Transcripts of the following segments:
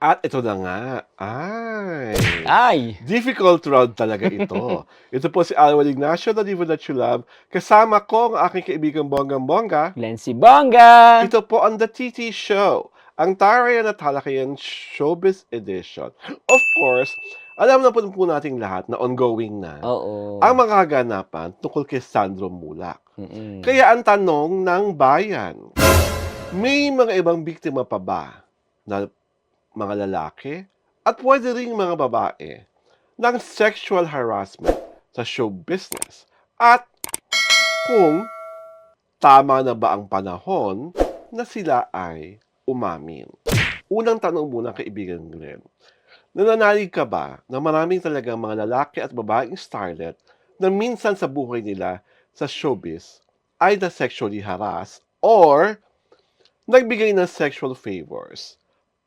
At ito na nga, ay, Ay! difficult round talaga ito. Ito po si Alwin Ignacio, the diva that you love. Kasama ko ang aking kaibigang bonggang-bongga. Glency Bongga! Ito po ang The TT Show, ang Tarayan at Talakayan Showbiz Edition. Of course, alam na po nating lahat na ongoing na ang Oo. mga kaganapan tungkol kay Sandro Mulak. Mm. Kaya ang tanong ng bayan, may mga ibang biktima pa ba na mga lalaki at pwede ring mga babae ng sexual harassment sa show business? At kung tama na ba ang panahon na sila ay umamin? Unang tanong muna, kaibigan Glenn. Nananalig ka ba na maraming talagang mga lalaki at babaeng starlet na minsan sa buhay nila sa showbiz ay na sexually harass or nagbigay ng sexual favors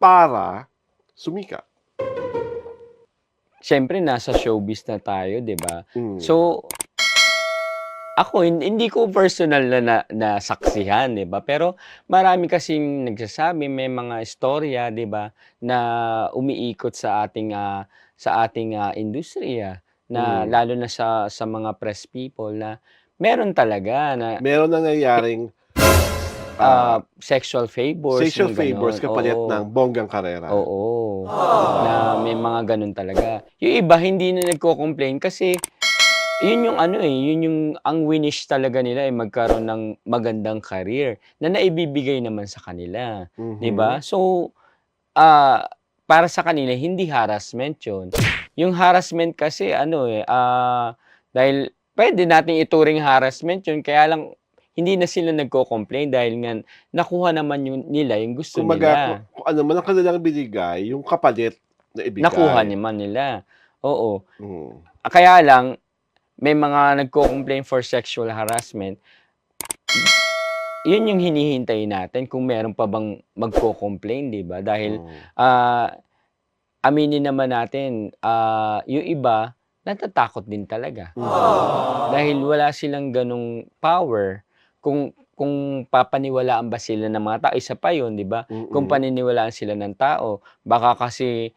para sumikat? Siyempre nasa showbiz na tayo, 'di ba? Mm. So, ako hindi ko personal na nasaksihan, 'di ba? Pero marami kasing nagsasabi, may mga istorya, 'di ba, na umiikot sa ating industriya na Mm. lalo na sa mga press people na meron talaga na Meron nangyayaring sexual favors, sexual yung favors gano'n. kapalit ng Oo. bonggang karera. Oo, na may mga gano'n talaga. Yung iba hindi na nagko-complain kasi yun yung ano, yun yung ang winish talaga nila ay magkaroon ng magandang career na naibibigay naman sa kanila, 'di Mhm. ba? So, ah, para sa kanila hindi harassment yun. Yung harassment kasi ano, dahil puwede nating ituring harassment yun kaya lang hindi na sila nagko-complain dahil nga nakuha naman nila yung gusto Kumbaga nila. kung ano man ang kanilang binigay, yung kapalit na Nakuha ibigay. naman nila, oo. Hmm. Kaya lang may mga nagko-complain for sexual harassment, yun yung hinihintay natin kung meron pa bang magko-complain, 'di ba? Dahil, Hmm. aminin naman natin, yung iba natatakot din talaga. Dahil wala silang gano'ng power kung papaniwalaan ba sila ng mga tao, isa pa yun, 'di ba? Kung Mm. paniniwalaan sila ng tao, baka kasi,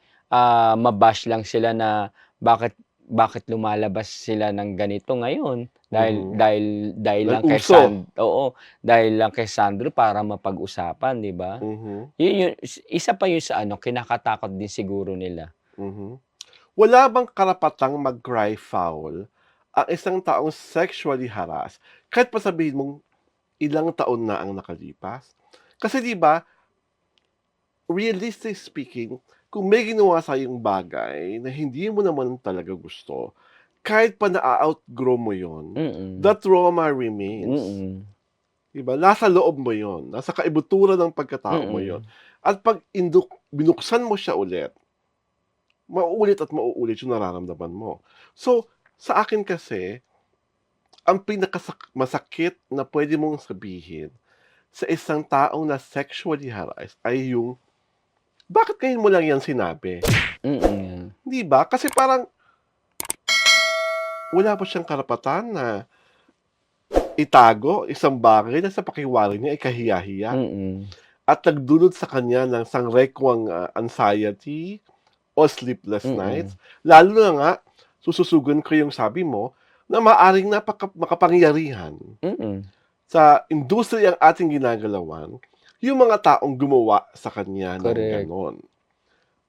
ma-bash lang sila na bakit bakit lumalabas sila ng ganito ngayon dahil Mhm. dahil dahil Dahil lang kay uso. oo, dahil lang kay Sandro para mapag-usapan, 'di ba? Mhm. Yun yung isa pa yun sa ano, kinakatakot din siguro nila. Mhm. Wala bang karapatang mag-cry foul ang isang taong sexually harassed kahit pa sabihin mong ilang taon na ang nakalipas? Kasi 'di ba, realistically speaking, kung may ginawa sa'yong bagay na hindi mo naman talaga gusto, kahit pa na-outgrow mo yon, the Mm, trauma remains. mm, 'Di ba, nasa loob mo yon, nasa kaibuturan ng pagkatao mo yon. mm, At 'pag binuksan mo siya ulit, mauulit at mauulit yung nararamdaman mo. So, sa akin kasi, ang masakit na puwede mong sabihin sa isang taong na sexually harassed ay yung, "Bakit ngayon mo lang yan sinabi?" mm, 'Di ba? Kasi parang wala ba siyang karapatan na itago isang bagay na sa pakiwari niya ay kahiya-hiya mm, at nagdulot sa kanya ng sangrekwang, anxiety o sleepless mm, nights. Lalo na nga, sususugan ko yung sabi mo na maaaring makapangyarihan mm, sa industriyang ating ginagalawan yung mga taong gumawa sa kanya ng correct. gano'n.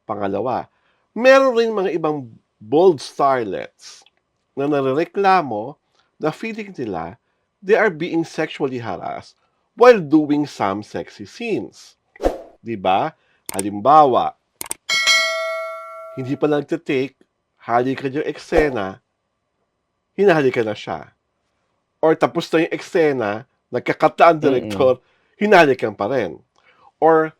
Pangalawa, meron rin mga ibang bold starlets na narereklamo na feeling nila they are being sexually harassed while doing some sexy scenes. 'Di ba? Halimbawa, hindi pa nagte-take, halikan yung eksena, hinahalikan na siya. Or tapos na yung eksena, nagka-cut na ang Mm. direktor, hinahalikan pa rin. Or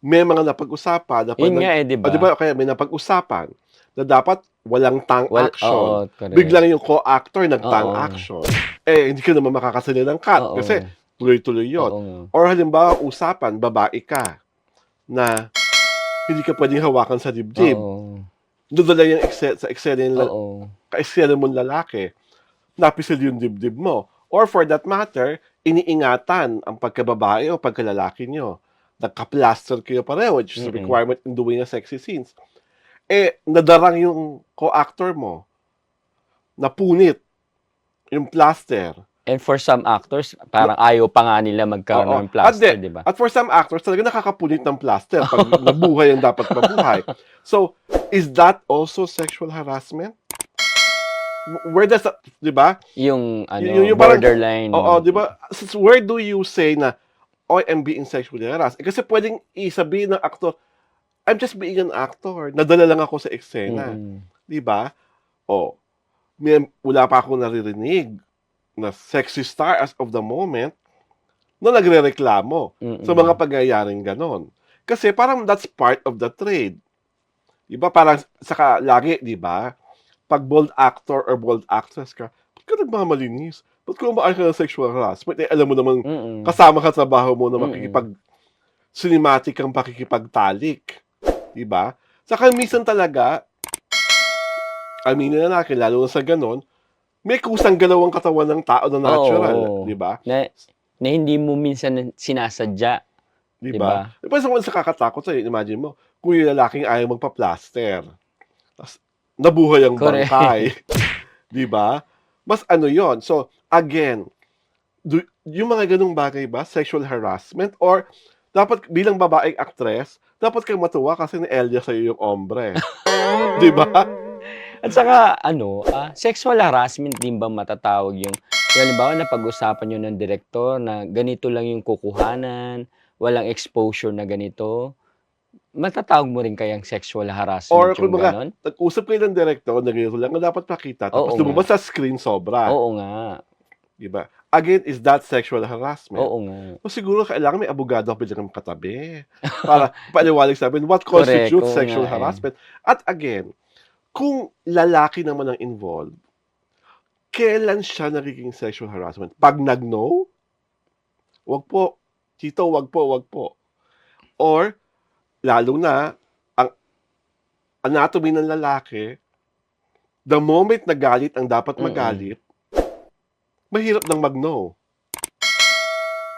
may mga napag-usapan na 'pag Yun nga, 'di o ba? 'di ba kaya may napag-usapan na dapat walang tongue Oo, action, correct. biglang yung co-actor nag-tongue Oo, action. Eh, hindi ka naman makakasali ng cut kasi oo, tuloy-tuloy yon. oo nga. Or halimbawa usapan, babae ka na hindi ka puwedeng hawakan sa dibdib, Oo, nadala yung sa eksena yung oo, ka-eksena mong lalaki, napisil yung dibdib mo. Or for that matter, iniingatan ang pagkababae o pagkalalaki niyo. nagka-plaster kayo pareho, which is a Mm. requirement in doing a sexy scenes. Nadarang yung co-actor mo, napunit yung plaster. And for some actors, parang ayaw pa nga nila magkaroon Oo. ng plaster, di ba? At for some actors, talaga nakakapunit ng plaster pag nabuhay ang dapat mabuhay. So, is that also sexual harassment? Where does that, di ba? Yung Yung parang, borderline. oo, di ba? Where do you say na, oh, I'm being sexually harassed? Kasi pwedeng isabihin ng actor, I'm just being an actor. Nadala lang ako sa eksena. Mm-mm. Di ba? O, wala pa akong naririnig na sexy star as of the moment na nagrereklamo sa mga pangyayaring ganon. Kasi parang that's part of the trade. Di ba? Parang saka lagi, di ba? Pag bold actor or bold actress ka, ba't ka nagmamalinis? Ba't ka umaayos ka ng sexual harassment? Alam mo naman, kasama ka sa trabaho mo na cinematic ang pakikipagtalik. Di ba? Saka minsan talaga, aminin na natin, lalo na sa ganon, may kusang galaw ang katawan ng tao na natural. Di ba? Na hindi mo minsan sinasadya. Di ba? Diba sa kakatakot sa'yo, imagine mo, kung yung lalaking ayaw magpa-plaster, tapos nabuhay ang bangkay. Di ba? Mas ano yon. So, again, yung mga ganung bagay ba, sexual harassment? Or, dapat bilang babaeng actress, dapat kang matuwa kasi na-Elia sa'yo yung ombre. Di ba? At saka, sexual harassment din ba matatawag yung halimbawa na pag-usapan nyo ng direktor na ganito lang yung kukuhanan, walang exposure na ganito, matatawag mo rin kayang sexual harassment Or yung kung ganon? nag-usap kayo ng director na ganito lang ang dapat pakita, tapos lumabas sa screen sobra. Oo nga. Diba? Again, is that sexual harassment? Oo nga. So siguro kailangan may abogado ako bilang katabi para paliwanag sa amin what constitutes sexual harassment. At again, kung lalaki naman ang involved, kailan siya nagiging sexual harassment? Pag nag-no? Wag po. Tito, wag po. Or, lalo na, ang anatomy ng lalaki, the moment na galit ang dapat magalit, mahirap nang mag-no.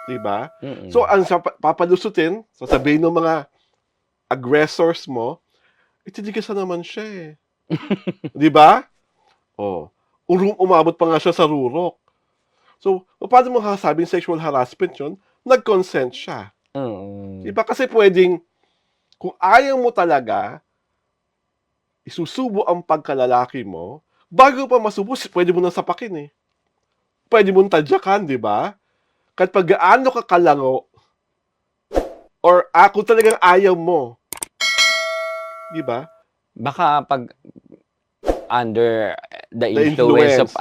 Diba? So, ang papalusutin, sasabihin ng mga aggressors mo, ititigasan naman siya eh. Diba? Umabot pa nga siya sa rurok. So, paano mo hasabing sexual harassment yun? Nag-consent siya. Diba? Kasi pwedeng, kung ayaw mo talaga, isusubo ang pagkalalaki mo, bago pa masubo, pwede mo nang sapakin eh. Pwede mo nang tadyakan, diba? Kahit pag gaano ka kalango, or ako talagang ayaw mo, diba? Baka pag under the influence of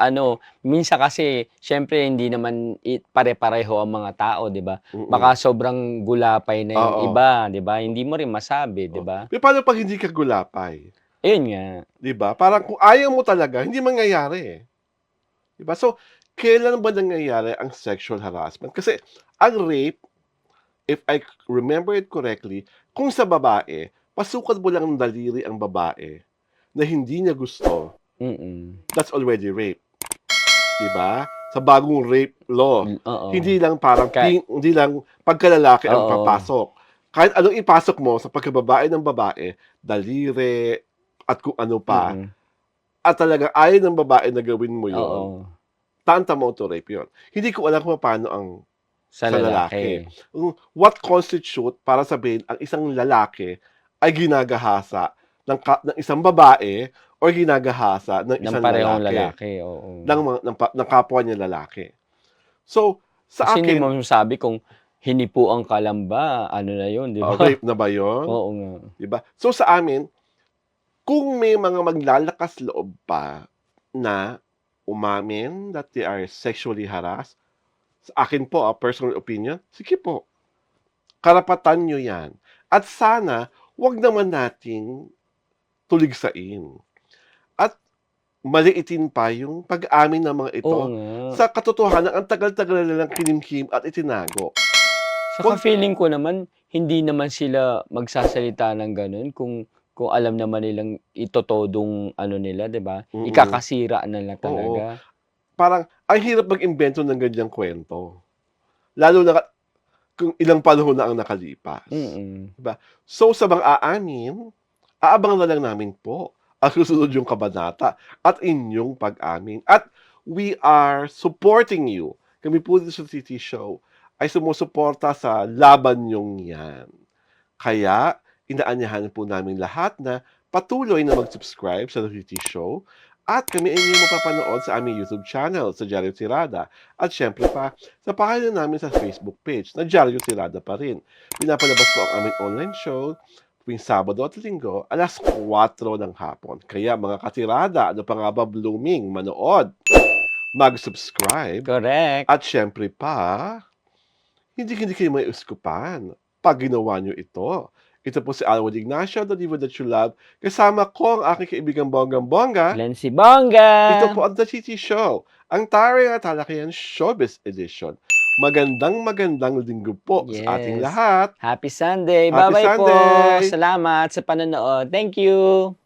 minsan kasi syempre hindi naman pare-pareho ang mga tao, 'di ba? Baka sobrang gulapay na yung iba, 'di ba? Hindi mo rin masabi, 'di ba? Paano pag hindi ka gulapay? Ayun nga. 'Di ba? Parang kung ayaw mo talaga, hindi mangyayari. 'Di ba? So, kailan ba nangyayari ang sexual harassment? Kasi ang rape, if I remember it correctly, kung sa babae, pasukan mo lang ng daliri ang babae na hindi niya gusto, that's already rape. Diba? Sa bagong rape law, hindi lang parang hindi lang pagkalalaki ang papasok. Kahit anong ipasok mo sa pagkababae ng babae, daliri, at kung ano pa, at talaga ayaw ng babae na gawin mo yun, tantamount to rape yun. Hindi ko alam kung paano ang sa lalaki. What constitute para sabihin ang isang lalaki ay ginagahasa ng isang babae o ginagahasa ng isang lalaki. Ng kapwa niya lalaki. So, sa kasi akin... hindi mo sabi kung hinipuan ka lang ba, ano na yun, di ba? Rape na ba yun? Oo nga. Diba? So, sa amin, kung may mga maglalakas loob pa na umamin that they are sexually harassed, sa akin po, personal opinion, sige po. Karapatan nyo yan. At sana, wag naman nating tuligsain. At maliitin pa yung pag-amin ng mga ito sa katotohanan ang tagal-tagal na lang kinimkim at itinago. Saka feeling ko naman, hindi naman sila magsasalita ng ganun kung alam naman nilang itotodong nila, 'di ba? Ikakasira na lang talaga. Parang ang hirap mag-imbento ng ganyang kwento. Lalo na kung ilang panahon na ang nakalipas. Mm. Diba? So, sa mga-aanim, aabangan na lang namin po ang susunod yung kabanata at inyong pag-amin. At we are supporting you. Kami po dito sa Titi Show ay sumusuporta sa laban nyong yan. Kaya, inaanyahan po namin lahat na patuloy na mag-subscribe sa Titi Show at kami ay inyong mapapanood sa aming YouTube channel sa Diaryo Tirada. At syempre pa, sa paghahalin namin sa Facebook page na Diaryo Tirada pa rin. Pinapalabas po ang aming online show tuwing Sabado at Linggo, alas 4 ng hapon. Kaya mga katirada, ano pa nga ba blooming, manood, mag-subscribe, Correct. at syempre pa, hindi kayo may uskupan pag ginawa nyo ito. Ito po si Alwad Ignacio, the diva that you love. Kasama ko ang aking kaibigang bonggang-bongga. Glency Bongga. Ito po ang The Titi Show, ang taray at talakayan showbiz edition. Magandang linggo po sa ating Yes. lahat. Happy Sunday. Happy Bye-bye po. Sunday. Salamat sa panonood. Thank you.